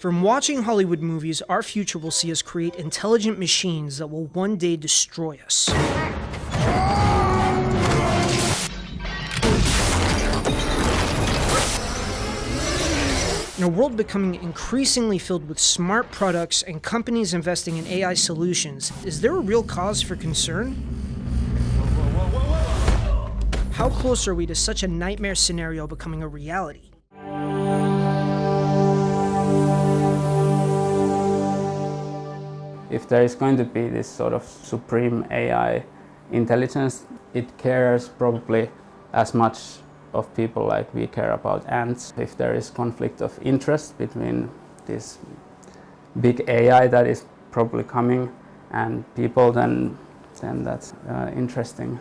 From watching Hollywood movies, our future will see us create intelligent machines that will one day destroy us. In a world becoming increasingly filled with smart products and companies investing in AI solutions, is there a real cause for concern? How close are we to such a nightmare scenario becoming a reality? If there is going to be this sort of supreme AI intelligence, it cares probably as much of people like we care about ants. If there is conflict of interest between this big AI that is probably coming and people, then that's interesting.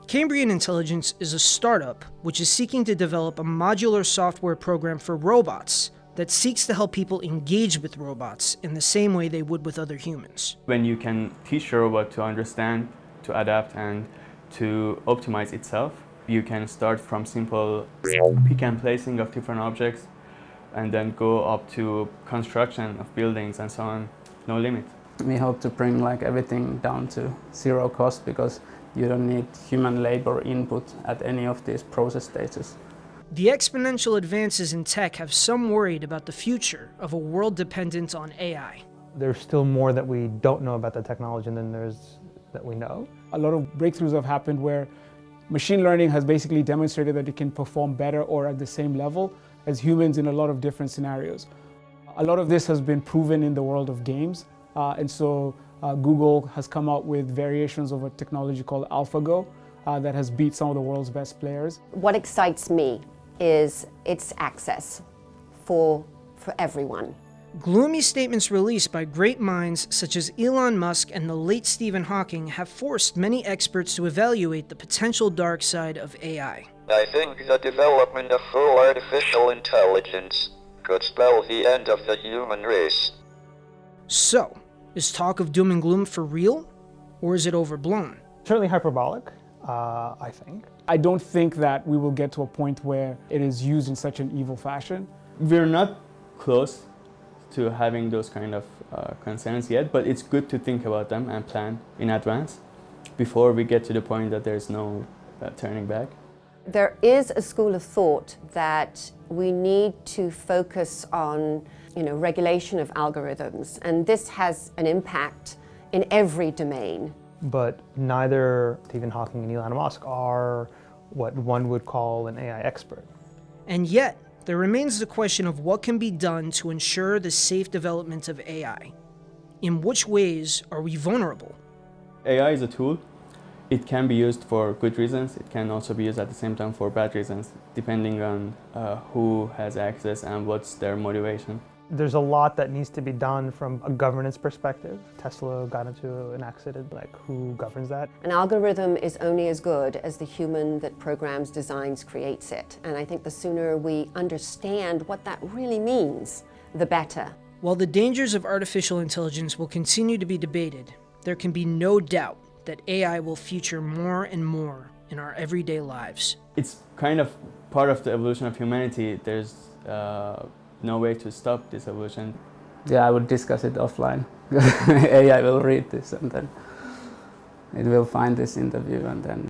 Cambrian Intelligence is a startup which is seeking to develop a modular software program for robots that seeks to help people engage with robots in the same way they would with other humans. When you can teach a robot to understand, to adapt, and to optimize itself, you can start from simple pick and placing of different objects and then go up to construction of buildings and so on. No limit. We hope to bring everything down to zero cost because you don't need human labor input at any of these process stages. The exponential advances in tech have some worried about the future of a world dependent on AI. There's still more that we don't know about the technology than there's that we know. A lot of breakthroughs have happened where machine learning has basically demonstrated that it can perform better or at the same level as humans in a lot of different scenarios. A lot of this has been proven in the world of games, and so Google has come out with variations of a technology called AlphaGo that has beat some of the world's best players. What excites me is its access for everyone. Gloomy statements released by great minds such as Elon Musk and the late Stephen Hawking have forced many experts to evaluate the potential dark side of AI. I think the development of full artificial intelligence could spell the end of the human race. So, is talk of doom and gloom for real, or is it overblown? Certainly hyperbolic, I think. I don't think that we will get to a point where it is used in such an evil fashion. We're not close to having those kind of concerns yet, but it's good to think about them and plan in advance before we get to the point that there's no turning back. There is a school of thought that we need to focus on, regulation of algorithms, and this has an impact in every domain. But neither Stephen Hawking and Elon Musk are what one would call an AI expert. And yet, there remains the question of what can be done to ensure the safe development of AI. In which ways are we vulnerable? AI is a tool. It can be used for good reasons. It can also be used at the same time for bad reasons, depending on who has access and what's their motivation. There's a lot that needs to be done from a governance perspective. Tesla got into an accident, who governs that? An algorithm is only as good as the human that programs, designs, creates it. And I think the sooner we understand what that really means, the better. While the dangers of artificial intelligence will continue to be debated, there can be no doubt that AI will feature more and more in our everyday lives. It's kind of part of the evolution of humanity. There's no way to stop this evolution. Yeah, I would discuss it offline. AI will read this and then it will find this interview and then